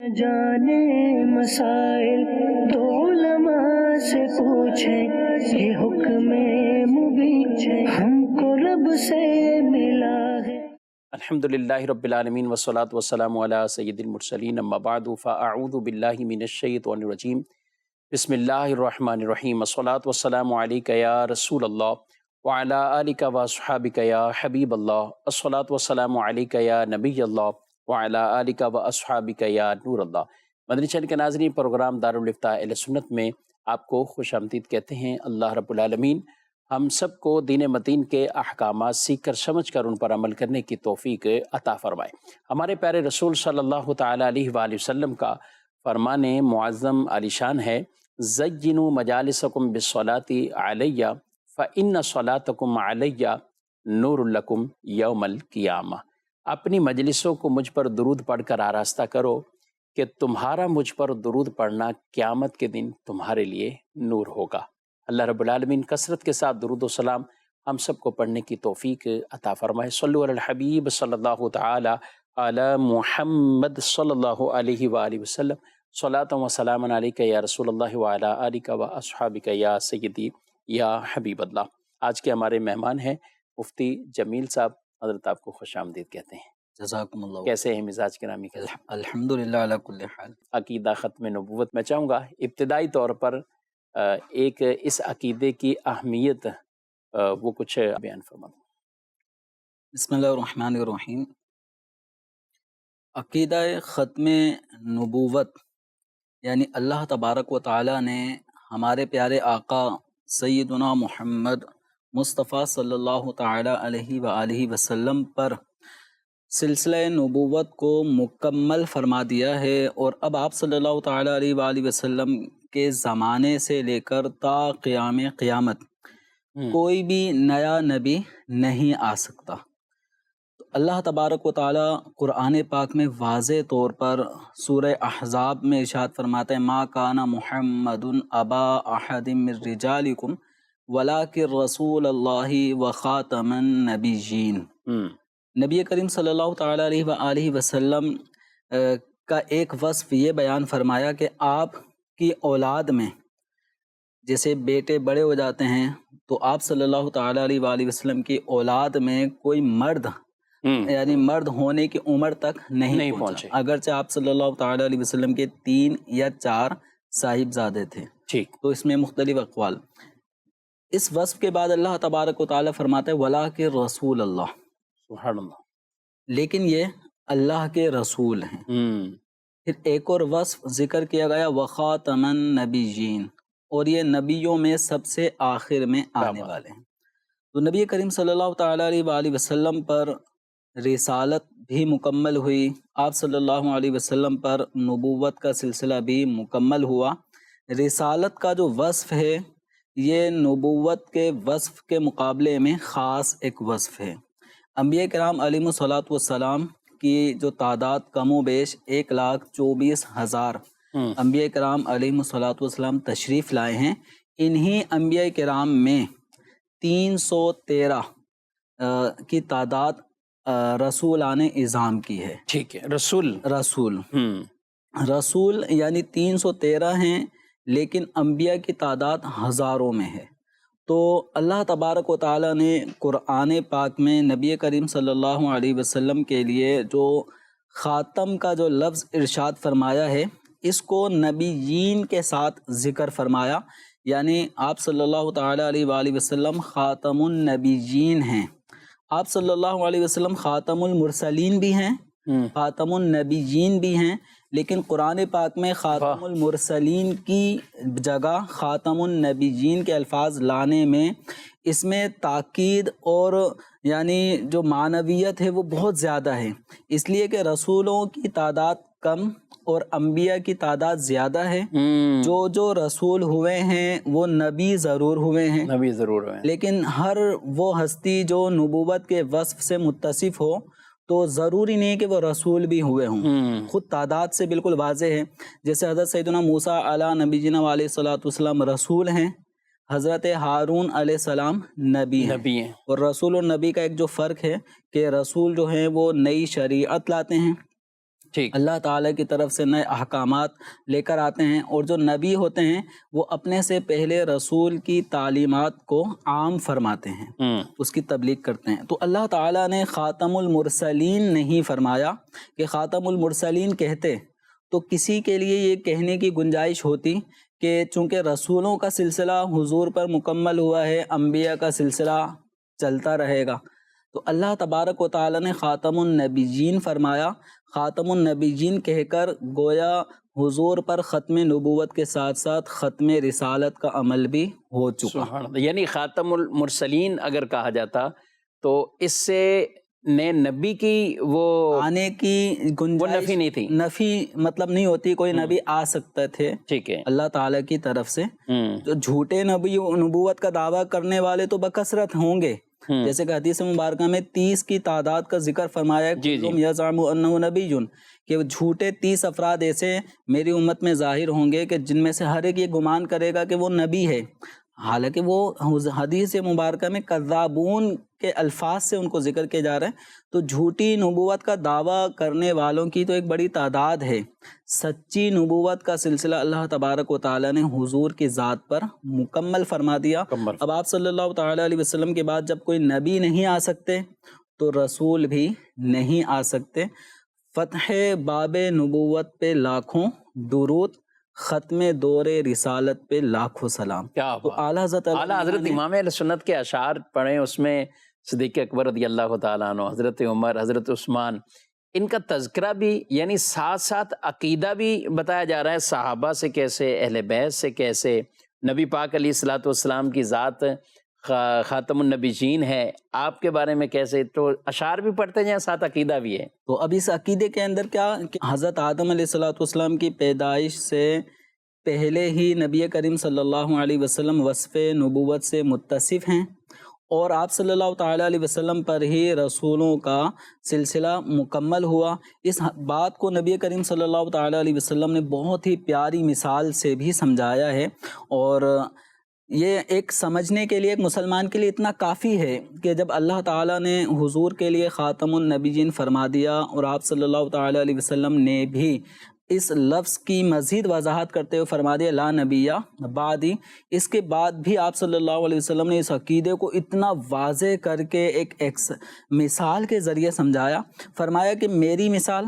جانے مسائل تو علماء سے پوچھیں، یہ حکم مبین ہم کو رب سے ملا ہے۔ الحمدللہ رب العالمین والصلاة والسلام علی سید المرسلین، اما بعد فاعوذ باللہ من الشیطان الرجیم، بسم اللہ الرحمن الرحیم، الصلاة والسلام علیک یا رسول اللہ وعلی آلک واصحابک یا حبیب اللہ، الصلاة والسلام علیک یا نبی اللہ وعلی آلک واصحابک یا نور اللہ۔ مدنی چینل کے ناظرین، پروگرام دارالفتاء اہل سنت میں آپ کو خوش آمدید کہتے ہیں۔ اللہ رب العالمین ہم سب کو دین متین کے احکامات سیکھ کر سمجھ کر ان پر عمل کرنے کی توفیق عطا فرمائے۔ ہمارے پیارے رسول صلی اللہ تعالیٰ علیہ وآلہ وسلم کا فرمان معظم عالی شان ہے، زینوا مجالسکم بالصلاۃ علیہ فإن صلاتکم علیہ نور لکم یوم القیامہ۔ اپنی مجلسوں کو مجھ پر درود پڑھ کر آراستہ کرو کہ تمہارا مجھ پر درود پڑھنا قیامت کے دن تمہارے لیے نور ہوگا۔ اللہ رب العالمین کثرت کے ساتھ درود و سلام ہم سب کو پڑھنے کی توفیق عطا فرمائے۔ صلو علی الحبیب صلی اللہ تعالی علی محمد صلی اللہ علیہ وآلہ وسلم، صلاۃ و سلام علیک یا رسول اللہ وعلی آلک و اصحابک یا سیدی یا حبیب اللہ۔ آج کے ہمارے مہمان ہیں مفتی جمیل صاحب، حضرت آپ کو خوش آمدید کہتے ہیں۔ جزاکم اللہ۔ کیسے ہیں مزاج گرامی؟ الحمدللہ علی کل حال۔ عقیدہ ختم نبوت میں چاہوں گا ابتدائی طور پر ایک اس عقیدے کی اہمیت وہ کچھ بیان فرما دیں۔ بسم اللہ الرحمن الرحیم۔ عقیدہ ختم نبوت یعنی اللہ تبارک و تعالی نے ہمارے پیارے آقا سیدنا محمد مصطفیٰ صلی اللہ تعالی علیہ وآلہ وسلم پر سلسلہ نبوت کو مکمل فرما دیا ہے، اور اب آپ صلی اللہ تعالی علیہ وآلہ وسلم کے زمانے سے لے کر تا قیام قیامت کوئی بھی نیا نبی نہیں آ سکتا۔ تو اللہ تبارک و تعالی قرآن پاک میں واضح طور پر سورہ احزاب میں ارشاد فرماتا ہے، ما کان محمد ابا احد من رجالکم ولکن رسول اللہ وخاتم النبیین۔ نبی کریم صلی اللہ تعالی علیہ وآلہ وسلم کا ایک وصف یہ بیان فرمایا کہ آپ کی اولاد میں جیسے بیٹے بڑے ہو جاتے ہیں تو آپ صلی اللہ تعالی علیہ وآلہ وسلم کی اولاد میں کوئی مرد یعنی مرد ہونے کی عمر تک نہیں پہنچا، اگرچہ آپ صلی اللہ تعالی علیہ وسلم کے 3 یا 4 صاحبزادے تھے۔ ٹھیک، تو اس میں مختلف اقوال۔ اس وصف کے بعد اللہ تبارک و تعالی فرماتا ہے وَلَٰكِن رسول اللہ، سبحان اللہ، لیکن یہ اللہ کے رسول ہیں۔ پھر ایک اور وصف ذکر کیا گیا وخاتم النبیین، اور یہ نبیوں میں سب سے آخر میں آنے والے ہیں۔ تو نبی کریم صلی اللہ تعالی علیہ وآلہ وسلم پر رسالت بھی مکمل ہوئی، آپ صلی اللہ علیہ وسلم پر نبوت کا سلسلہ بھی مکمل ہوا۔ رسالت کا جو وصف ہے یہ نبوت کے وصف کے مقابلے میں خاص ایک وصف ہے۔ انبیاء کرام علیہم الصلاۃ والسلام کی جو تعداد کم و بیش 1,24,000 انبیاء کرام علیہم الصلاۃ والسلام تشریف لائے ہیں۔ انہی انبیاء کرام میں 313 کی تعداد رسولان اعظام کی ہے۔ ٹھیک ہے، رسول یعنی 313 ہیں، لیکن انبیاء کی تعداد ہزاروں میں ہے۔ تو اللہ تبارک و تعالی نے قرآن پاک میں نبی کریم صلی اللہ علیہ وسلم کے لیے جو خاتم کا جو لفظ ارشاد فرمایا ہے، اس کو نبیین کے ساتھ ذکر فرمایا، یعنی آپ صلی اللہ تعالی علیہ وآلہ وسلم خاتم النبیین ہیں۔ آپ صلی اللہ علیہ وسلم خاتم المرسلین بھی ہیں، خاتم النبیین بھی ہیں، لیکن قرآن پاک میں خاتم المرسلین کی جگہ خاتم النبیین کے الفاظ لانے میں اس میں تاکید اور یعنی جو معنویت ہے وہ بہت زیادہ ہے، اس لیے کہ رسولوں کی تعداد کم اور انبیاء کی تعداد زیادہ ہے۔ جو رسول ہوئے ہیں وہ نبی ضرور ہوئے ہیں، لیکن ہر وہ ہستی جو نبوت کے وصف سے متصف ہو تو ضروری نہیں کہ وہ رسول بھی ہوئے ہوں۔ خود تعداد سے بالکل واضح ہے، جیسے حضرت سیدنا موسیٰ علیہ نبینا علیہ الصلوۃ والسلام رسول ہیں، حضرت ہارون علیہ السلام نبی ہیں۔ اور رسول اور نبی کا ایک جو فرق ہے کہ رسول جو ہیں وہ نئی شریعت لاتے ہیں، ٹھیک، اللہ تعالیٰ کی طرف سے نئے احکامات لے کر آتے ہیں، اور جو نبی ہوتے ہیں وہ اپنے سے پہلے رسول کی تعلیمات کو عام فرماتے ہیں، اس کی تبلیغ کرتے ہیں۔ تو اللہ تعالیٰ نے خاتم المرسلین نہیں فرمایا کہ خاتم المرسلین کہتے تو کسی کے لیے یہ کہنے کی گنجائش ہوتی کہ چونکہ رسولوں کا سلسلہ حضور پر مکمل ہوا ہے، انبیاء کا سلسلہ چلتا رہے گا۔ تو اللہ تبارک و تعالیٰ نے خاتم النبیین فرمایا، خاتم النبیین کہہ کر گویا حضور پر ختم نبوت کے ساتھ ساتھ ختم رسالت کا عمل بھی ہو چکا۔ سبحان اللہ۔ یعنی خاتم المرسلین اگر کہا جاتا تو اس سے نئے نبی کی وہ آنے کی وہ گنجائش نفی نہیں تھی۔ نفی مطلب نہیں ہوتی، کوئی نبی آ سکتے تھے ٹھیک ہے۔ اللہ تعالیٰ کی طرف سے۔ جو جھوٹے نبی نبوت کا دعویٰ کرنے والے تو بکثرت ہوں گے، جیسے کہ حدیث مبارکہ میں 30 کی تعداد کا ذکر فرمایا ہے، جی جی۔ کلہم یزعم انہ نبی، کہ جھوٹے 30 افراد ایسے میری امت میں ظاہر ہوں گے کہ جن میں سے ہر ایک یہ گمان کرے گا کہ وہ نبی ہے، حالانکہ وہ حدیث مبارکہ میں کذابون کے الفاظ سے ان کو ذکر کیا جا رہا ہے۔ تو جھوٹی نبوت کا دعویٰ کرنے والوں کی تو ایک بڑی تعداد ہے، سچی نبوت کا سلسلہ اللہ تبارک و تعالیٰ نے حضور کی ذات پر مکمل فرما دیا۔ اب آپ صلی اللہ تعالیٰ علیہ وسلم کے بعد جب کوئی نبی نہیں آ سکتے تو رسول بھی نہیں آ سکتے۔ فتح باب نبوت پہ لاکھوں درود، ختم دور رسالت پہ لاکھوں سلام۔ کیا تو اعلیٰ حضرت امام اہل سنت کے اشعار پڑھیں، اس میں صدیق اکبر رضی اللہ تعالیٰ عنہ، حضرت عمر، حضرت عثمان، ان کا تذکرہ بھی، یعنی ساتھ ساتھ عقیدہ بھی بتایا جا رہا ہے، صحابہ سے کیسے، اہل بیت سے کیسے، نبی پاک علیہ الصلوۃ والسلام کی ذات خاتم النبیین ہے، آپ کے بارے میں کیسے، تو اشعار بھی پڑھتے ہیں ساتھ عقیدہ بھی ہے۔ تو اب اس عقیدے کے اندر کیا کہ حضرت آدم علیہ الصلوۃ والسلام کی پیدائش سے پہلے ہی نبی کریم صلی اللہ علیہ وسلم وصف نبوت سے متصف ہیں، اور آپ صلی اللہ تعالیٰ علیہ وسلم پر ہی رسولوں کا سلسلہ مکمل ہوا۔ اس بات کو نبی کریم صلی اللہ تعالیٰ علیہ وسلم نے بہت ہی پیاری مثال سے بھی سمجھایا ہے، اور یہ ایک سمجھنے کے لیے، ایک مسلمان کے لیے اتنا کافی ہے کہ جب اللہ تعالیٰ نے حضور کے لیے خاتم النبیین فرما دیا، اور آپ صلی اللہ تعالیٰ علیہ وسلم نے بھی اس لفظ کی مزید وضاحت کرتے ہوئے فرما دیا لا نبی بعدی، اس کے بعد بھی آپ صلی اللہ علیہ وسلم نے اس عقیدے کو اتنا واضح کر کے ایک مثال کے ذریعے سمجھایا، فرمایا کہ میری مثال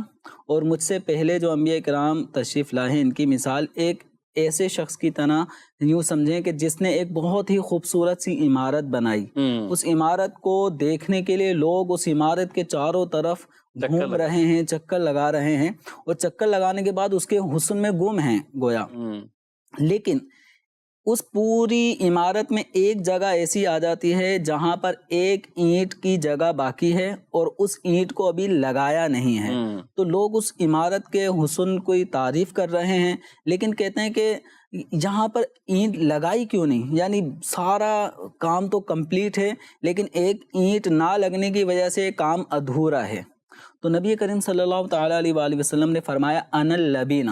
اور مجھ سے پہلے جو انبیاء کرام تشریف لائے ان کی مثال ایک ایسے شخص کی طرح یوں سمجھیں کہ جس نے ایک بہت ہی خوبصورت سی عمارت بنائی، اس عمارت کو دیکھنے کے لیے لوگ اس عمارت کے چاروں طرف گھوم رہے ہیں، چکر لگا رہے ہیں، اور چکر لگانے کے بعد اس کے حسن میں گم ہیں گویا، لیکن اس پوری عمارت میں ایک جگہ ایسی آ جاتی ہے جہاں پر ایک اینٹ کی جگہ باقی ہے اور اس اینٹ کو ابھی لگایا نہیں ہے، تو لوگ اس عمارت کے حسن کو تعریف کر رہے ہیں، لیکن کہتے ہیں کہ یہاں پر اینٹ لگائی کیوں نہیں، یعنی سارا کام تو کمپلیٹ ہے لیکن ایک اینٹ نہ لگنے کی وجہ سے کام ادھورا ہے۔ تو نبی کریم صلی اللہ تعالیٰ علیہ وآلہ وسلم نے فرمایا ان اللبینہ،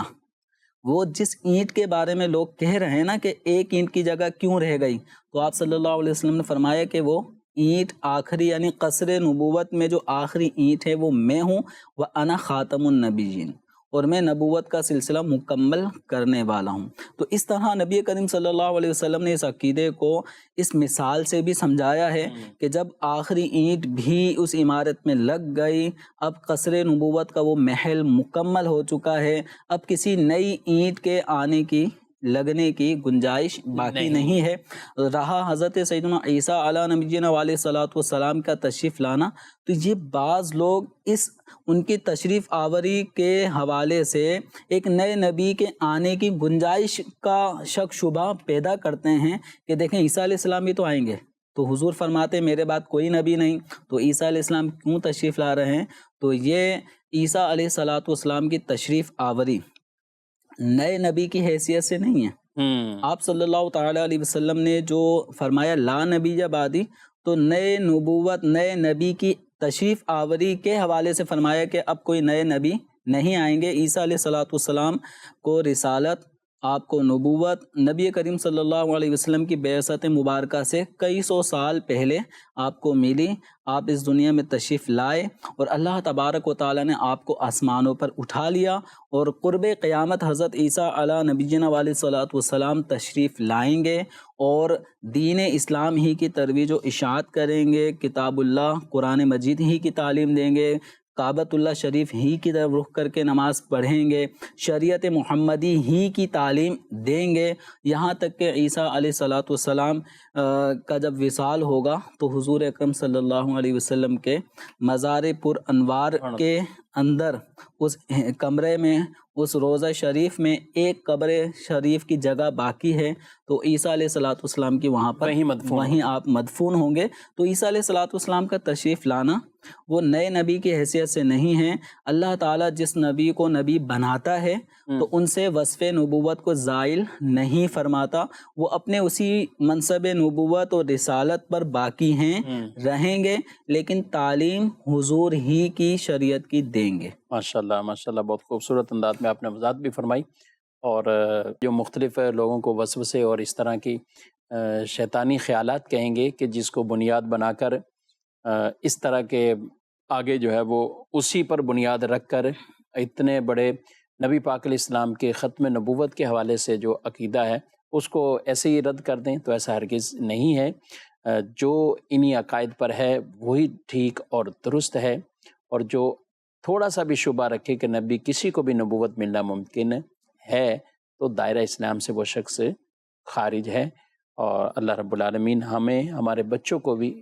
وہ جس اینٹ کے بارے میں لوگ کہہ رہے ہیں نا کہ ایک اینٹ کی جگہ کیوں رہ گئی، تو آپ صلی اللہ علیہ وسلم نے فرمایا کہ وہ اینٹ آخری، یعنی قصر نبوت میں جو آخری اینٹ ہے وہ میں ہوں، وَأَنَا خاتم النبیین، اور میں نبوت کا سلسلہ مکمل کرنے والا ہوں۔ تو اس طرح نبی کریم صلی اللہ علیہ وسلم نے اس عقیدے کو اس مثال سے بھی سمجھایا ہے کہ جب آخری اینٹ بھی اس عمارت میں لگ گئی، اب قصر نبوت کا وہ محل مکمل ہو چکا ہے، اب کسی نئی اینٹ کے آنے کی، لگنے کی گنجائش باقی نہیں ہے۔ رہا حضرت سیدنا عیسیٰ علیہ نبینا علیہ الصلوۃ والسلام کا تشریف لانا، تو یہ بعض لوگ اس ان کی تشریف آوری کے حوالے سے ایک نئے نبی کے آنے کی گنجائش کا شک شبہ پیدا کرتے ہیں کہ دیکھیں عیسیٰ علیہ السلام بھی تو آئیں گے، تو حضور فرماتے میرے بعد کوئی نبی نہیں، تو عیسیٰ علیہ السلام کیوں تشریف لا رہے ہیں؟ تو یہ عیسیٰ علیہ الصلوۃ والسلام کی تشریف آوری نئے نبی کی حیثیت سے نہیں ہے۔ آپ صلی اللہ تعالیٰ علیہ وسلم نے جو فرمایا لا نبی بعدی، تو نئے نبوت، نئے نبی کی تشریف آوری کے حوالے سے فرمایا کہ اب کوئی نئے نبی نہیں آئیں گے۔ عیسیٰ علیہ الصلوۃ والسلام کو رسالت آپ کو نبوت نبی کریم صلی اللہ علیہ وسلم کی بعثت مبارکہ سے کئی سو سال پہلے آپ کو ملی. آپ اس دنیا میں تشریف لائے اور اللہ تبارک و تعالیٰ نے آپ کو آسمانوں پر اٹھا لیا، اور قرب قیامت حضرت عیسیٰ علی نبینا علیہ صلاۃ والسلام تشریف لائیں گے اور دین اسلام ہی کی ترویج و اشاعت کریں گے، کتاب اللہ قرآن مجید ہی کی تعلیم دیں گے، کعبۃ اللہ شریف ہی کی طرف رخ کر کے نماز پڑھیں گے، شریعت محمدی ہی کی تعلیم دیں گے، یہاں تک کہ عیسیٰ علیہ صلاۃ والسلام کا جب وصال ہوگا تو حضور اکرم صلی اللہ علیہ وسلم کے مزار پر انوار کے اندر اس کمرے میں، اس روضہ شریف میں ایک قبر شریف کی جگہ باقی ہے، تو عیسیٰ علیہ الصلوۃ والسلام کی وہاں پر وہیں آپ مدفون ہوں گے. تو عیسیٰ علیہ الصلوۃ والسلام کا تشریف لانا وہ نئے نبی کی حیثیت سے نہیں ہے. اللہ تعالیٰ جس نبی کو نبی بناتا ہے تو ان سے وصف نبوت کو زائل نہیں فرماتا، وہ اپنے اسی منصب نبوت اور رسالت پر باقی ہیں، رہیں گے، لیکن تعلیم حضور ہی کی شریعت کی دیں گے. ماشاءاللہ ماشاءاللہ، بہت خوبصورت انداز میں آپ نے وضاحت بھی فرمائی. اور جو مختلف لوگوں کو وسوسے اور اس طرح کی شیطانی خیالات کہیں گے کہ جس کو بنیاد بنا کر اس طرح کے آگے جو ہے وہ اسی پر بنیاد رکھ کر اتنے بڑے نبی پاک علیہ السلام کے ختم نبوت کے حوالے سے جو عقیدہ ہے اس کو ایسے ہی رد کر دیں، تو ایسا ہرگز نہیں ہے. جو انہی عقائد پر ہے وہی ٹھیک اور درست ہے، اور جو تھوڑا سا بھی شبہ رکھے کہ نبی کسی کو بھی نبوت ملنا ممکن ہے تو دائرہ اسلام سے وہ شخص خارج ہے. اور اللہ رب العالمین ہمیں ہمارے بچوں کو بھی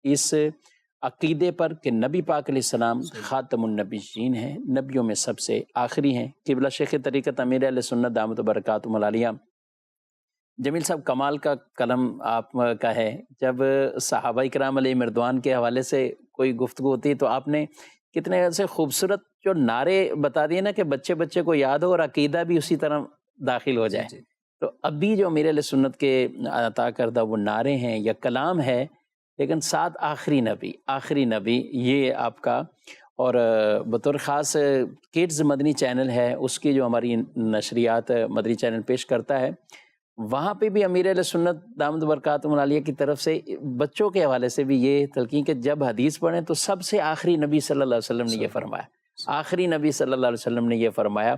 اس عقیدے پر کہ نبی پاک علیہ السلام خاتم النبیین ہیں، نبیوں میں سب سے آخری ہیں. قبلہ شیخ طریقت امیر اہل سنت دامت برکاتہم العالیہ جمیل صاحب، کمال کا قلم آپ کا ہے. جب صحابہ کرام علیہ مردوان کے حوالے سے کوئی گفتگو ہوتی ہے تو آپ نے کتنے ایسے خوبصورت جو نعرے بتا دیے نا کہ بچے بچے کو یاد ہو اور عقیدہ بھی اسی طرح داخل ہو جائے. تو ابھی جو امیر علیہ سنت کے عطا کردہ وہ نعرے ہیں یا کلام ہے، لیکن ساتھ آخری نبی یہ آپ کا. اور بطور خاص کڈز مدنی چینل ہے، اس کی جو ہماری نشریات مدنی چینل پیش کرتا ہے، وہاں پہ بھی امیر اہل سنت دامت برکاتہم العالیہ کی طرف سے بچوں کے حوالے سے بھی یہ تلقین کہ جب حدیث پڑھیں تو سب سے آخری نبی صلی اللہ علیہ وسلم نے یہ فرمایا، آخری نبی صلی اللہ علیہ وسلم نے یہ فرمایا.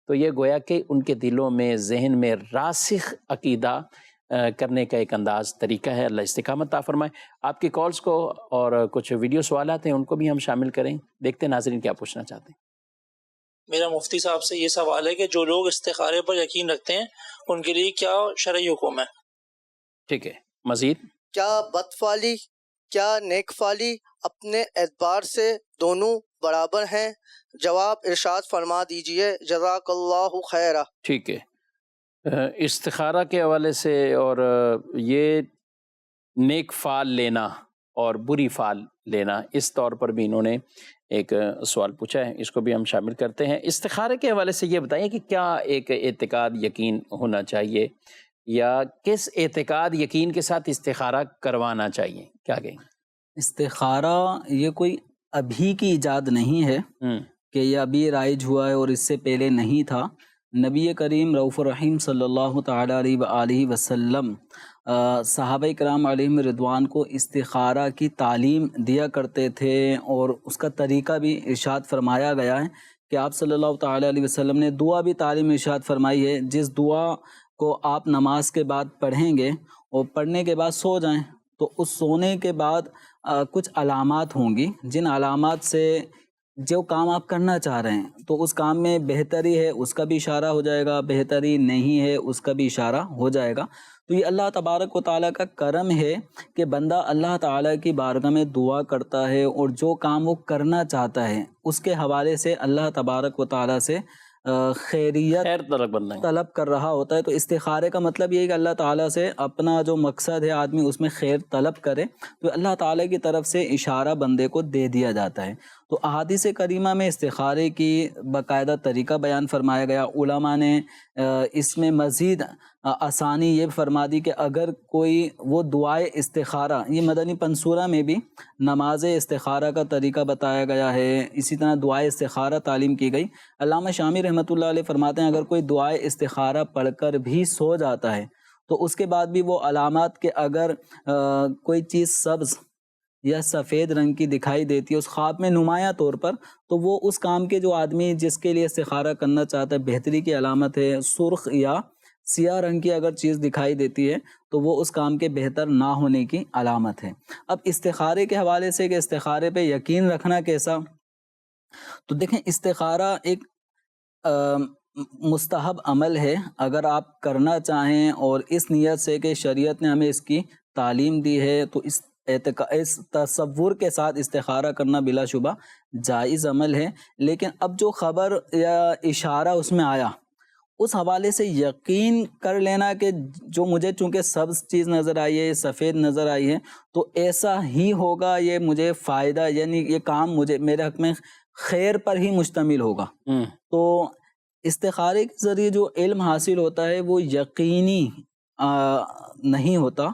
تو یہ گویا کہ ان کے دلوں میں ذہن میں راسخ عقیدہ کرنے کا ایک انداز طریقہ ہے. اللہ استقامت عطا فرمائے. آپ کی کالز کو اور کچھ ویڈیو سوالات ہیں ان کو بھی ہم شامل کریں. دیکھتے ہیں ناظرین کیا پوچھنا چاہتے ہیں. میرا مفتی صاحب سے یہ سوال ہے کہ جو لوگ استخارے پر یقین رکھتے ہیں ان کے لیے کیا شرعی حکم ہے؟ ٹھیک ہے، مزید کیا بدفعلی کیا نیک فعلی اپنے اعتبار سے دونوں برابر ہیں؟ جواب ارشاد فرما دیجئے جزاک اللہ خیرہ. ٹھیک ہے، استخارہ کے حوالے سے اور یہ نیک فعل لینا اور بری فعل لینا، اس طور پر بھی انہوں نے ایک سوال پوچھا ہے، اس کو بھی ہم شامل کرتے ہیں. استخارے کے حوالے سے یہ بتائیے کہ کیا ایک اعتقاد یقین ہونا چاہیے یا کس اعتقاد یقین کے ساتھ استخارہ کروانا چاہیے؟ کیا کہیں؟ استخارہ یہ کوئی ابھی کی ایجاد نہیں ہے کہ یہ ابھی رائج ہوا ہے اور اس سے پہلے نہیں تھا. نبی کریم رؤوف الرحیم صلی اللہ تعالیٰ علیہ وآلہ وسلم صحابہ کرام علیہم رضوان کو استخارہ کی تعلیم دیا کرتے تھے، اور اس کا طریقہ بھی ارشاد فرمایا گیا ہے کہ آپ صلی اللہ تعالیٰ علیہ وسلم نے دعا بھی تعلیم ارشاد فرمائی ہے. جس دعا کو آپ نماز کے بعد پڑھیں گے اور پڑھنے کے بعد سو جائیں تو اس سونے کے بعد کچھ علامات ہوں گی، جن علامات سے جو کام آپ کرنا چاہ رہے ہیں تو اس کام میں بہتری ہے اس کا بھی اشارہ ہو جائے گا، بہتری نہیں ہے اس کا بھی اشارہ ہو جائے گا. تو یہ اللہ تبارک و تعالیٰ کا کرم ہے کہ بندہ اللہ تعالیٰ کی بارگاہ میں دعا کرتا ہے اور جو کام وہ کرنا چاہتا ہے اس کے حوالے سے اللہ تبارک و تعالیٰ سے خیریت طلب کر رہا ہوتا ہے. تو استخارے کا مطلب یہ ہے کہ اللہ تعالیٰ سے اپنا جو مقصد ہے آدمی اس میں خیر طلب کرے، تو اللہ تعالیٰ کی طرف سے اشارہ بندے کو دے دیا جاتا ہے. تو احادیث کریمہ میں استخارے کی باقاعدہ طریقہ بیان فرمایا گیا. علماء نے اس میں مزید آسانی یہ فرما دی کہ اگر کوئی وہ دعائے استخارہ، یہ مدنی پنصورہ میں بھی نماز استخارہ کا طریقہ بتایا گیا ہے، اسی طرح دعائے استخارہ تعلیم کی گئی. علامہ شامی رحمۃ رحمۃ اللہ علیہ فرماتے ہیں اگر کوئی دعائے استخارہ پڑھ کر بھی سو جاتا ہے تو اس کے بعد بھی وہ علامات کے اگر کوئی چیز سبز یا سفید رنگ کی دکھائی دیتی ہے اس خواب میں نمایاں طور پر، تو وہ اس کام کے جو آدمی جس کے لیے استخارہ کرنا چاہتا ہے بہتری کی علامت ہے۔ سرخ یا سیاہ رنگ کی اگر چیز دکھائی دیتی ہے تو وہ اس کام کے بہتر نہ ہونے کی علامت ہے۔ اب استخارے کے حوالے سے کہ استخارے پہ یقین رکھنا کیسا، تو دیکھیں استخارہ ایک مستحب عمل ہے، اگر آپ کرنا چاہیں اور اس نیت سے کہ شریعت نے ہمیں اس کی تعلیم دی ہے تو اس تصور کے ساتھ استخارہ کرنا بلا شبہ جائز عمل ہے۔ لیکن اب جو خبر یا اشارہ اس میں آیا اس حوالے سے یقین کر لینا کہ جو مجھے چونکہ سبز چیز نظر آئی ہے، سفید نظر آئی ہے، تو ایسا ہی ہوگا، یہ مجھے فائدہ یعنی یہ کام مجھے میرے حق میں خیر پر ہی مشتمل ہوگا۔ تو استخارے کے ذریعے جو علم حاصل ہوتا ہے وہ یقینی نہیں ہوتا،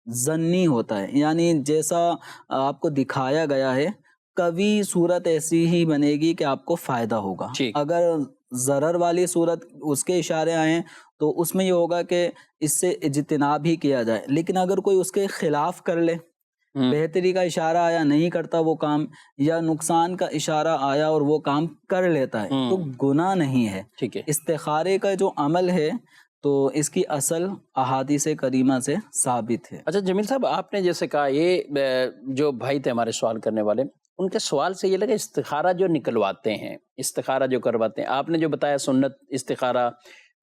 ظنی ہوتا ہے، یعنی جیسا آپ کو دکھایا گیا ہے کبھی صورت ایسی ہی بنے گی کہ آپ کو فائدہ ہوگا۔ اگر ضرر والی صورت اس کے اشارے آئیں تو اس میں یہ ہوگا کہ اس سے اجتناب ہی کیا جائے، لیکن اگر کوئی اس کے خلاف کر لے، بہتری کا اشارہ آیا نہیں کرتا وہ کام، یا نقصان کا اشارہ آیا اور وہ کام کر لیتا ہے تو گناہ نہیں ہے۔ ٹھیک ہے، استخارے کا جو عمل ہے تو اس کی اصل احادیث کریمہ سے ثابت ہے۔ اچھا جمیل صاحب، آپ نے جیسے کہا یہ جو بھائی تھے ہمارے سوال کرنے والے، ان کے سوال سے یہ لگا استخارہ جو نکلواتے ہیں، استخارہ جو کرواتے ہیں، آپ نے جو بتایا سنت استخارہ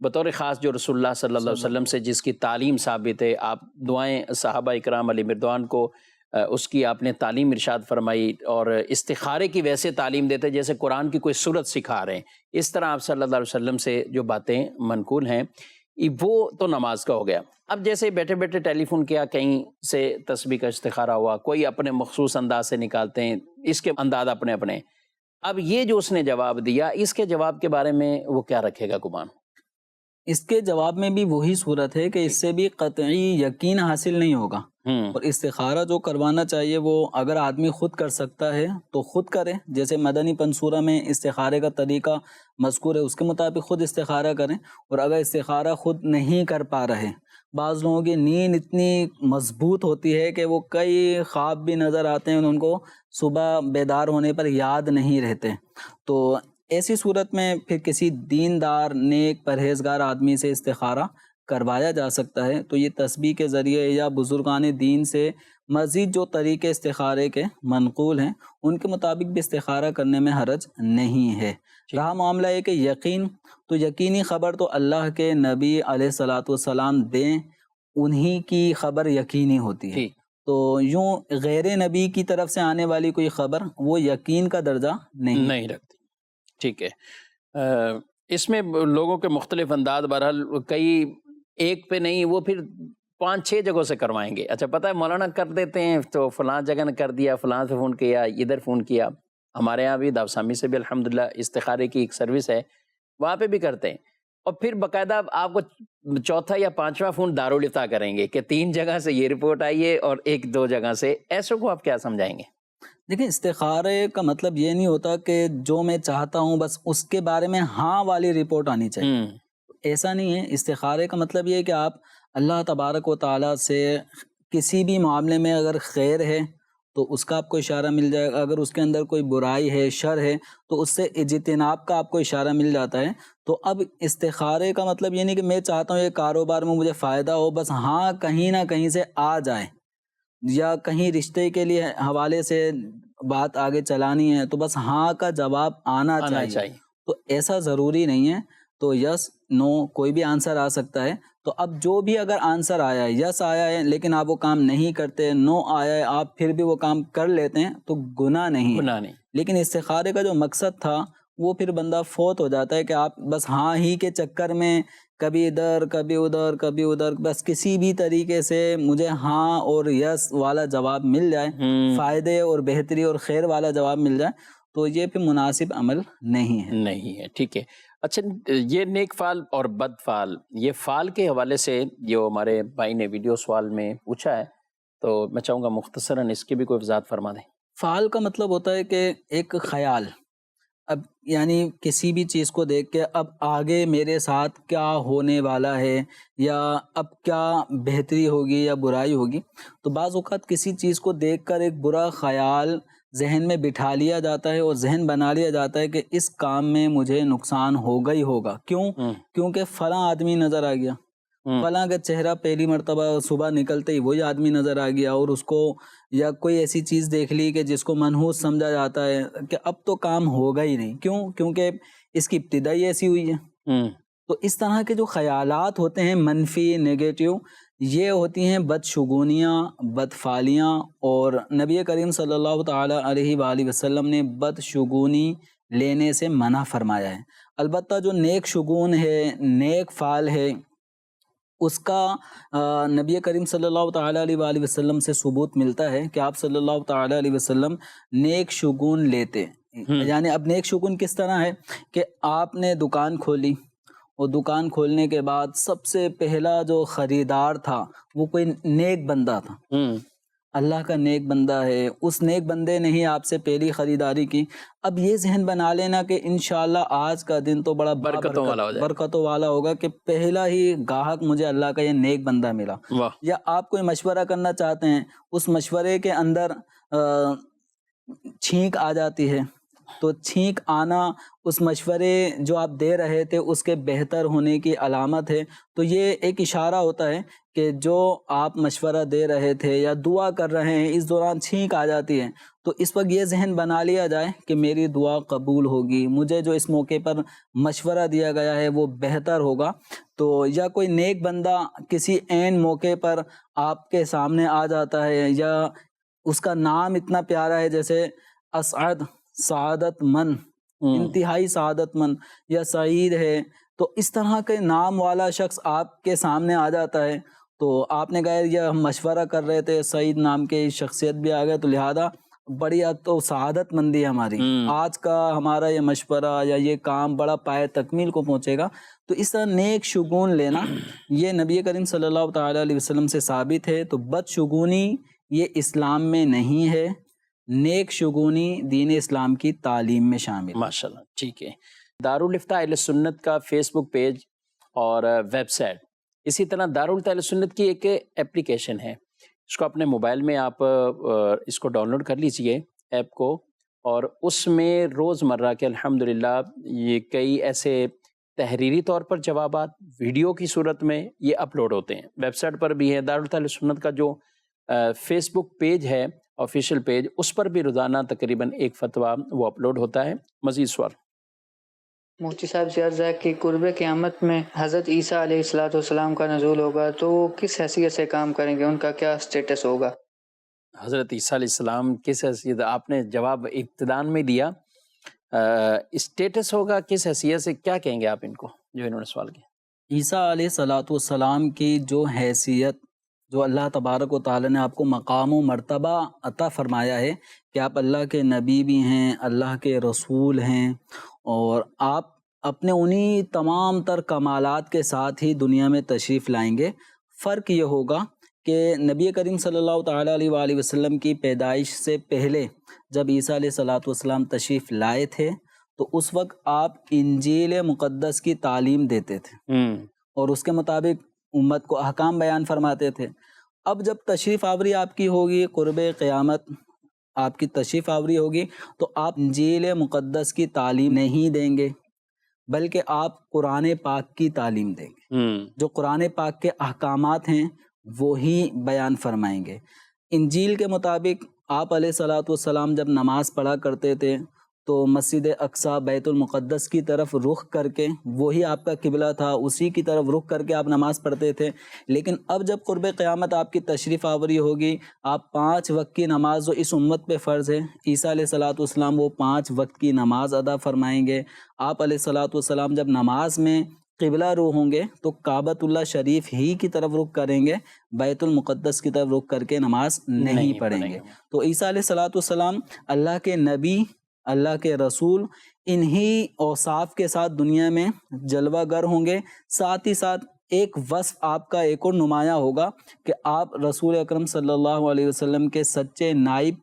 بطور خاص جو رسول اللہ صلی اللہ علیہ وسلم سے جس کی تعلیم ثابت ہے، آپ دعائیں صحابہ اکرام علیہ مردوان کو اس کی آپ نے تعلیم ارشاد فرمائی، اور استخارے کی ویسے تعلیم دیتے جیسے قرآن کی کوئی سورت سکھا رہے ہیں، اس طرح آپ صلی اللہ علیہ وسلم سے جو باتیں منقول ہیں وہ تو نماز کا ہو گیا۔ اب جیسے بیٹھے بیٹھے ٹیلی فون کیا، کہیں سے تسبیح کا استخارہ ہوا، کوئی اپنے مخصوص انداز سے نکالتے ہیں، اس کے انداز اپنے اپنے، اب یہ جو اس نے جواب دیا اس کے جواب کے بارے میں وہ کیا رکھے گا گمان؟ اس کے جواب میں بھی وہی صورت ہے کہ اس سے بھی قطعی یقین حاصل نہیں ہوگا، اور استخارہ جو کروانا چاہیے وہ اگر آدمی خود کر سکتا ہے تو خود کرے، جیسے مدنی پنصورہ میں استخارے کا طریقہ مذکور ہے اس کے مطابق خود استخارہ کریں، اور اگر استخارہ خود نہیں کر پا رہے، بعض لوگوں کی نیند اتنی مضبوط ہوتی ہے کہ وہ کئی خواب بھی نظر آتے ہیں ان کو صبح بیدار ہونے پر یاد نہیں رہتے، تو ایسی صورت میں پھر کسی دیندار نیک پرہیزگار آدمی سے استخارہ کروایا جا سکتا ہے۔ تو یہ تسبیح کے ذریعے یا بزرگان دین سے مزید جو طریقے استخارے کے منقول ہیں ان کے مطابق بھی استخارہ کرنے میں حرج نہیں ہے۔ رہا معاملہ ہے کہ یقین، تو یقینی خبر تو اللہ کے نبی علیہ الصلاۃ والسلام دیں، انہی کی خبر یقینی ہوتی ہے، تو یوں غیر نبی کی طرف سے آنے والی کوئی خبر وہ یقین کا درجہ نہیں رکھتی۔ ٹھیک ہے، اس میں لوگوں کے مختلف انداز، بہرحال کئی ایک پہ نہیں، وہ پھر 5-6 جگہوں سے کروائیں گے۔ اچھا پتہ ہے مولانا کر دیتے ہیں تو فلاں جگہ نے کر دیا، فلاں سے فون کیا، ادھر فون کیا، ہمارے ہاں بھی داوسامی سے بھی الحمدللہ استخارے کی ایک سروس ہے، وہاں پہ بھی کرتے ہیں، اور پھر باقاعدہ آپ کو چوتھا یا 5واں فون دارالفتاء کریں گے کہ 3 جگہ سے یہ رپورٹ آئی ہے اور 1-2 جگہ سے، ایسوں کو آپ کیا سمجھائیں گے؟ دیکھیں استخارے کا مطلب یہ نہیں ہوتا کہ جو میں چاہتا ہوں بس اس کے بارے میں ہاں والی رپورٹ آنی چاہیے، ایسا نہیں ہے۔ استخارے کا مطلب یہ ہے کہ آپ اللہ تبارک و تعالیٰ سے کسی بھی معاملے میں اگر خیر ہے تو اس کا آپ کو اشارہ مل جائے گا، اگر اس کے اندر کوئی برائی ہے، شر ہے، تو اس سے اجتناب کا آپ کو اشارہ مل جاتا ہے۔ تو اب استخارے کا مطلب یہ نہیں کہ میں چاہتا ہوں یہ کاروبار میں مجھے فائدہ ہو، بس ہاں کہیں نہ کہیں سے آ جائے، یا کہیں رشتے کے لیے حوالے سے بات آگے چلانی ہے تو بس ہاں کا جواب آنا چاہیے، تو ایسا ضروری نہیں ہے۔ تو یس نو کوئی بھی آنسر آ سکتا ہے، تو اب جو بھی اگر آنسر آیا ہے، یس آیا ہے لیکن آپ وہ کام نہیں کرتے، نو آیا ہے آپ پھر بھی وہ کام کر لیتے ہیں تو گناہ نہیں ہے۔ لیکن استخارے کا جو مقصد تھا وہ پھر بندہ فوت ہو جاتا ہے کہ آپ بس ہاں ہی کے چکر میں کبھی ادھر کبھی ادھر کبھی ادھر، بس کسی بھی طریقے سے مجھے ہاں اور یس والا جواب مل جائے، فائدے اور بہتری اور خیر والا جواب مل جائے، تو یہ پھر مناسب عمل نہیں ہے۔ ٹھیک ہے۔ اچھا یہ نیک فعل اور بد فعل، یہ فعل کے حوالے سے جو ہمارے بھائی نے ویڈیو سوال میں پوچھا ہے تو میں چاہوں گا مختصراً اس کی بھی کوئی وضاحت فرما دیں۔ فعل کا مطلب ہوتا ہے کہ ایک خیال، اب یعنی کسی بھی چیز کو دیکھ کے اب آگے میرے ساتھ کیا ہونے والا ہے یا اب کیا بہتری ہوگی یا برائی ہوگی، تو بعض اوقات کسی چیز کو دیکھ کر ایک برا خیال ذہن میں بٹھا لیا جاتا ہے اور ذہن بنا لیا جاتا ہے کہ اس کام میں مجھے نقصان ہوگا ہی ہوگا۔ کیوں؟ کیونکہ فلاں آدمی نظر آ گیا، فلاں کا چہرہ پہلی مرتبہ صبح نکلتے ہی وہی آدمی نظر آ گیا، اور اس کو یا کوئی ایسی چیز دیکھ لی کہ جس کو منحوس سمجھا جاتا ہے کہ اب تو کام ہوگا ہی نہیں۔ کیوں؟ کیونکہ اس کی ابتدا ہی ایسی ہوئی ہے۔ تو اس طرح کے جو خیالات ہوتے ہیں منفی، نیگیٹو، یہ ہوتی ہیں بدشگونیاں، بدفعالیاں، اور نبی کریم صلی اللہ تعالی علیہ وآلہ وسلم نے بدشگونی لینے سے منع فرمایا ہے۔ البتہ جو نیک شگون ہے، نیک فعل ہے، اس کا نبی کریم صلی اللہ تعالیٰ علیہ وآلہ وسلم سے ثبوت ملتا ہے کہ آپ صلی اللہ تعالیٰ علیہ وسلم نیک شگون لیتے۔ یعنی اب نیک شگون کس طرح ہے کہ آپ نے دکان کھولی، اور دکان کھولنے کے بعد سب سے پہلا جو خریدار تھا وہ کوئی نیک بندہ تھا، اللہ کا نیک بندہ ہے، اس نیک بندے نے ہی آپ سے پہلی خریداری کی۔ اب یہ ذہن بنا لینا کہ انشاءاللہ آج کا دن تو بڑا برکتوں والا ہوگا کہ پہلا ہی گاہک مجھے اللہ کا یہ نیک بندہ ملا۔ یا آپ کوئی مشورہ کرنا چاہتے ہیں، اس مشورے کے اندر چھینک آ جاتی ہے، تو چھینک آنا اس مشورے جو آپ دے رہے تھے اس کے بہتر ہونے کی علامت ہے۔ تو یہ ایک اشارہ ہوتا ہے کہ جو آپ مشورہ دے رہے تھے یا دعا کر رہے ہیں، اس دوران چھینک آ جاتی ہے، تو اس وقت یہ ذہن بنا لیا جائے کہ میری دعا قبول ہوگی، مجھے جو اس موقع پر مشورہ دیا گیا ہے وہ بہتر ہوگا۔ تو یا کوئی نیک بندہ کسی عین موقع پر آپ کے سامنے آ جاتا ہے، یا اس کا نام اتنا پیارا ہے جیسے اسعد، سعادت مند، انتہائی سعادت مند، یا سعید ہے، تو اس طرح کے نام والا شخص آپ کے سامنے آ جاتا ہے، تو آپ نے کہا یہ ہم مشورہ کر رہے تھے، سعید نام کی شخصیت بھی آ گیا، تو لہذا بڑی تو سعادت مندی ہے ہماری، آج کا ہمارا یہ مشورہ یا یہ کام بڑا پائے تکمیل کو پہنچے گا۔ تو اس طرح نیک شگون لینا یہ نبی کریم صلی اللہ تعالیٰ علیہ وسلم سے ثابت ہے۔ تو بد شگونی یہ اسلام میں نہیں ہے، نیک شگونی دین اسلام کی تعلیم میں شامل۔ ماشاءاللہ، ٹھیک ہے۔ دارالفتاء اہل سنت کا فیس بک پیج اور ویب سائٹ، اسی طرح دارالفتاء اہل سنت کی ایک اپلیکیشن ہے، اس کو اپنے موبائل میں آپ اس کو ڈاؤن لوڈ کر لیجئے ایپ کو، اور اس میں روزمرہ کے الحمدللہ یہ کئی ایسے تحریری طور پر جوابات ویڈیو کی صورت میں یہ اپلوڈ ہوتے ہیں، ویب سائٹ پر بھی ہے۔ دارالفتاء اہل سنت کا جو فیس بک پیج ہے، آفیشیل پیج، اس پر بھی روزانہ تقریباً ایک فتویٰ وہ اپلوڈ ہوتا ہے۔ مزید سوال؟ مفتی صاحب سے عرض ہے کہ قرب قیامت میں حضرت عیسیٰ علیہ السلام کا نزول ہوگا، تو وہ کس حیثیت سے کام کریں گے، ان کا کیا سٹیٹس ہوگا؟ حضرت عیسیٰ علیہ السلام کس حیثیت، آپ نے جواب ابتدان میں دیا، اسٹیٹس ہوگا کس حیثیت سے، کیا کہیں گے آپ ان کو جو انہوں نے سوال کیا؟ عیسیٰ علیہ السلام کی جو حیثیت، جو اللہ تبارک و تعالی نے آپ کو مقام و مرتبہ عطا فرمایا ہے کہ آپ اللہ کے نبی بھی ہیں، اللہ کے رسول ہیں، اور آپ اپنے انہی تمام تر کمالات کے ساتھ ہی دنیا میں تشریف لائیں گے۔ فرق یہ ہوگا کہ نبی کریم صلی اللہ تعالیٰ علیہ وآلہ وسلم کی پیدائش سے پہلے جب عیسیٰ علیہ السلام تشریف لائے تھے تو اس وقت آپ انجیل مقدس کی تعلیم دیتے تھے اور اس کے مطابق امت کو احکام بیان فرماتے تھے۔ اب جب تشریف آوری آپ کی ہوگی، قرب قیامت آپ کی تشریف آوری ہوگی، تو آپ انجیل مقدس کی تعلیم نہیں دیں گے، بلکہ آپ قرآن پاک کی تعلیم دیں گے۔ جو قرآن پاک کے احکامات ہیں وہی بیان فرمائیں گے۔ انجیل کے مطابق آپ علیہ السلام جب نماز پڑھا کرتے تھے تو مسجد اقصی بیت المقدس کی طرف رخ کر کے، وہی آپ کا قبلہ تھا، اسی کی طرف رخ کر کے آپ نماز پڑھتے تھے۔ لیکن اب جب قرب قیامت آپ کی تشریف آوری ہوگی، آپ 5 وقت کی نماز جو اس امت پہ فرض ہے، عیسیٰ علیہ السلام وہ 5 وقت کی نماز ادا فرمائیں گے۔ آپ علیہ السلام جب نماز میں قبلہ رو ہوں گے تو کعبۃ اللہ شریف ہی کی طرف رخ کریں گے، بیت المقدس کی طرف رخ کر کے نماز نہیں پڑھیں گے۔ تو عیسیٰ علیہ السلام اللہ کے نبی، اللہ کے رسول، انہی اوصاف کے ساتھ دنیا میں جلوہ گر ہوں گے۔ ساتھ ہی ساتھ ایک وصف آپ کا ایک اور نمایاں ہوگا کہ آپ رسول اکرم صلی اللہ علیہ وسلم کے سچے نائب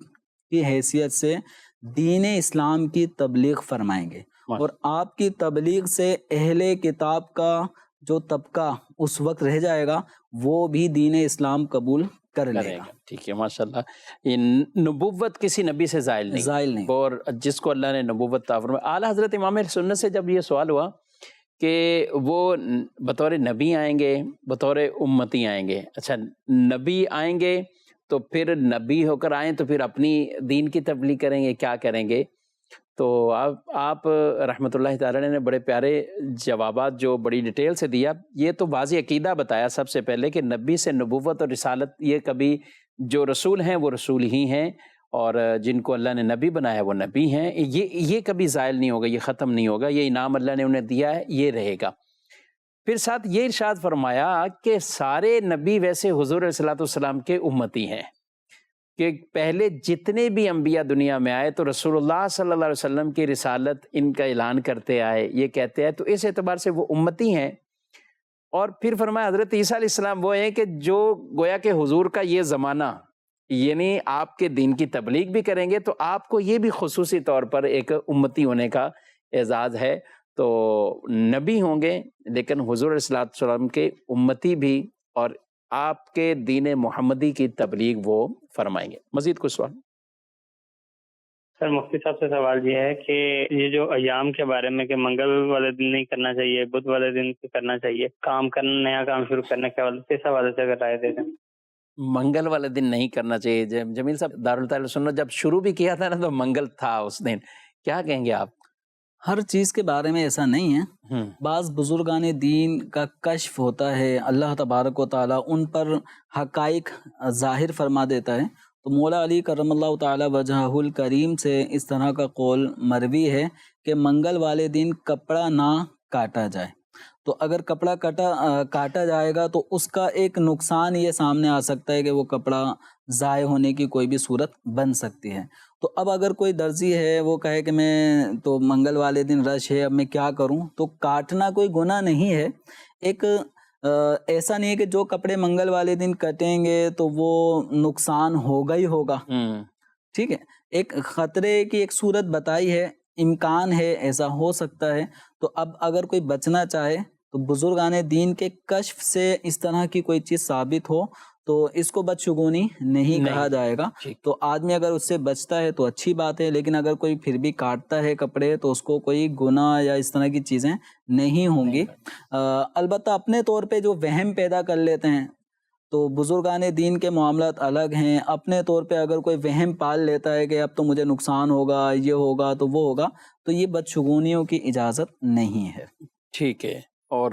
کی حیثیت سے دین اسلام کی تبلیغ فرمائیں گے، اور آپ کی تبلیغ سے اہل کتاب کا جو طبقہ اس وقت رہ جائے گا وہ بھی دین اسلام قبول کر لے گا۔ ٹھیک ہے، ماشاءاللہ۔ یہ نبوت کسی نبی سے زائل نہیں، اور جس کو اللہ نے نبوت عطا فرمائی۔ اعلیٰ حضرت امام اہل سنت سے جب یہ سوال ہوا کہ وہ بطور نبی آئیں گے، بطور امتی آئیں گے، اچھا نبی آئیں گے تو پھر نبی ہو کر آئیں تو پھر اپنی دین کی تبلیغ کریں گے، کیا کریں گے؟ تو آپ رحمۃ اللہ تعالی نے بڑے پیارے جوابات جو بڑی ڈیٹیل سے دیا۔ یہ تو واضح عقیدہ بتایا سب سے پہلے کہ نبی سے نبوت اور رسالت، یہ کبھی جو رسول ہیں وہ رسول ہی ہیں، اور جن کو اللہ نے نبی بنایا وہ نبی ہیں، یہ کبھی زائل نہیں ہوگا، یہ ختم نہیں ہوگا، یہ انعام اللہ نے انہیں دیا ہے، یہ رہے گا۔ پھر ساتھ یہ ارشاد فرمایا کہ سارے نبی ویسے حضور علیہ الصلوۃ والسلام کے امتی ہیں، کہ پہلے جتنے بھی انبیاء دنیا میں آئے تو رسول اللہ صلی اللہ علیہ وسلم کی رسالت ان کا اعلان کرتے آئے، یہ کہتے ہیں، تو اس اعتبار سے وہ امتی ہیں۔ اور پھر فرمایا حضرت عیسیٰ علیہ السلام وہ ہیں کہ جو گویا کہ حضور کا یہ زمانہ، یعنی آپ کے دین کی تبلیغ بھی کریں گے تو آپ کو یہ بھی خصوصی طور پر ایک امتی ہونے کا اعزاز ہے، تو نبی ہوں گے لیکن حضور علیہ السلام کے امتی بھی، اور آپ کے دین محمدی کی تبلیغ وہ فرمائیں گے۔ مزید کچھ سوال؟ سر مفتی صاحب سے سوال یہ ہے کہ یہ جو ایام کے بارے میں کہ منگل والے دن نہیں کرنا چاہیے، بدھ والے دن کرنا چاہیے، کام کرنا، نیا کام شروع کرنے کے حوالے سے، اس حوالے سے اگر رائے دے دیں۔ منگل والے دن نہیں کرنا چاہیے، جمیل صاحب دارالتعلیم سنت جب شروع بھی کیا تھا نا تو منگل تھا اس دن، کیا کہیں گے آپ؟ ہر چیز کے بارے میں ایسا نہیں ہے، بعض بزرگان دین کا کشف ہوتا ہے، اللہ تبارک و تعالیٰ ان پر حقائق ظاہر فرما دیتا ہے، تو مولا علی کرم اللہ تعالیٰ وجہہ الکریم سے اس طرح کا قول مروی ہے کہ منگل والے دن کپڑا نہ کاٹا جائے، تو اگر کپڑا کاٹا جائے گا تو اس کا ایک نقصان یہ سامنے آ سکتا ہے کہ وہ کپڑا ضائع ہونے کی کوئی بھی صورت بن سکتی ہے۔ تو اب اگر کوئی درزی ہے وہ کہے کہ میں تو منگل والے دن رش ہے، اب میں کیا کروں، تو کاٹنا کوئی گناہ نہیں ہے۔ ایک ایسا نہیں ہے کہ جو کپڑے منگل والے دن کٹیں گے تو وہ نقصان ہوگا ہی ہوگا، ٹھیک ہے، ایک خطرے کی ایک صورت بتائی ہے، امکان ہے، ایسا ہو سکتا ہے۔ تو اب اگر کوئی بچنا چاہے تو بزرگان دین کے کشف سے اس طرح کی کوئی چیز ثابت ہو تو اس کو بدشگونی نہیں کہا جائے گا، تو آدمی اگر اس سے بچتا ہے تو اچھی بات ہے، لیکن اگر کوئی پھر بھی کاٹتا ہے کپڑے تو اس کو کوئی گناہ یا اس طرح کی چیزیں نہیں ہوں گی۔ البتہ اپنے طور پہ جو وہم پیدا کر لیتے ہیں تو بزرگان دین کے معاملات الگ ہیں، اپنے طور پہ اگر کوئی وہم پال لیتا ہے کہ اب تو مجھے نقصان ہوگا، یہ ہوگا تو وہ ہوگا، تو یہ بدشگونیوں کی اجازت نہیں ہے۔ ٹھیک ہے۔ اور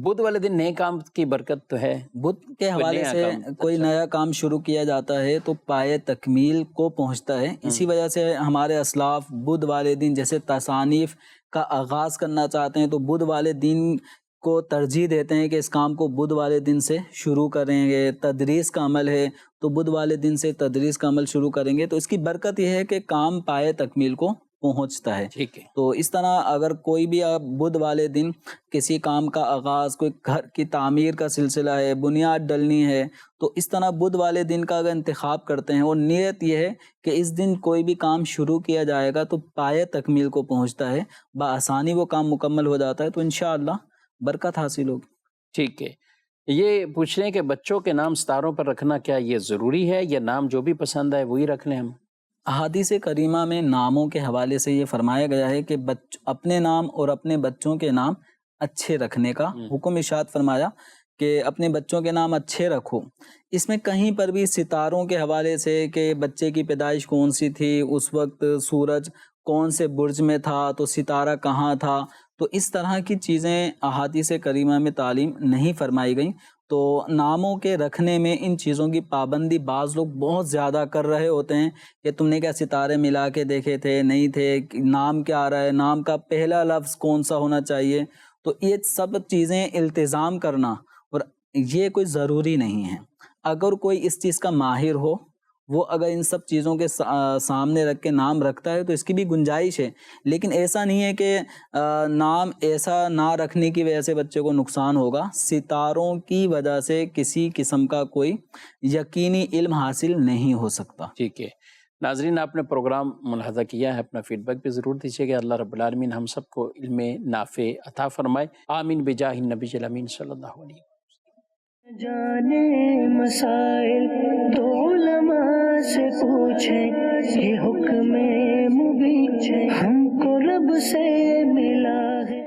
بدھ والے دن نئے کام کی برکت تو ہے، بدھ کے حوالے سے کوئی نیا کام شروع کیا جاتا ہے تو پائے تکمیل کو پہنچتا ہے، اسی وجہ سے ہمارے اسلاف بدھ والے دن جیسے تصانیف کا آغاز کرنا چاہتے ہیں تو بدھ والے دن کو ترجیح دیتے ہیں کہ اس کام کو بدھ والے دن سے شروع کریں گے۔ تدریس کا عمل ہے تو بدھ والے دن سے تدریس کا عمل شروع کریں گے، تو اس کی برکت یہ ہے کہ کام پائے تکمیل کو پہنچتا ہے۔ ٹھیک ہے۔ تو اس طرح اگر کوئی بھی بدھ والے دن کسی کام کا آغاز، کوئی گھر کی تعمیر کا سلسلہ ہے، بنیاد ڈلنی ہے، تو اس طرح بدھ والے دن کا اگر انتخاب کرتے ہیں اور نیت یہ ہے کہ اس دن کوئی بھی کام شروع کیا جائے گا تو پائے تکمیل کو پہنچتا ہے، بآسانی وہ کام مکمل ہو جاتا ہے، تو انشاءاللہ برکت حاصل ہوگی۔ ٹھیک ہے۔ یہ پوچھ رہے ہیں کہ بچوں کے نام ستاروں پر رکھنا کیا یہ ضروری ہے، یا نام جو بھی پسند آئے وہی رکھ لیں ہم؟ احادیث کریمہ میں ناموں کے حوالے سے یہ فرمایا گیا ہے کہ اپنے نام اور اپنے بچوں کے نام اچھے رکھنے کا حکم ارشاد فرمایا کہ اپنے بچوں کے نام اچھے رکھو۔ اس میں کہیں پر بھی ستاروں کے حوالے سے کہ بچے کی پیدائش کون سی تھی، اس وقت سورج کون سے برج میں تھا، تو ستارہ کہاں تھا، تو اس طرح کی چیزیں احادیث کریمہ میں تعلیم نہیں فرمائی گئیں۔ تو ناموں کے رکھنے میں ان چیزوں کی پابندی بعض لوگ بہت زیادہ کر رہے ہوتے ہیں کہ تم نے کیا ستارے ملا کے دیکھے تھے، نہیں تھے، نام کیا آ رہا ہے، نام کا پہلا لفظ کون سا ہونا چاہیے، تو یہ سب چیزیں التزام کرنا اور یہ کوئی ضروری نہیں ہے۔ اگر کوئی اس چیز کا ماہر ہو، وہ اگر ان سب چیزوں کے سامنے رکھ کے نام رکھتا ہے تو اس کی بھی گنجائش ہے، لیکن ایسا نہیں ہے کہ نام ایسا نہ رکھنے کی وجہ سے بچے کو نقصان ہوگا۔ ستاروں کی وجہ سے کسی قسم کا کوئی یقینی علم حاصل نہیں ہو سکتا۔ ٹھیک ہے۔ ناظرین آپ نے پروگرام ملاحظہ کیا ہے، اپنا فیڈ بیک بھی ضرور دیجیے گا۔ اللہ رب العالمین ہم سب کو علم نافع عطا فرمائے، آمین بجاہ النبی الامین صلی اللہ علیہ وسلم۔ جانے مسائل تو علماء سے پوچھیں، یہ حکم مبین ہم کو رب سے ملا ہے۔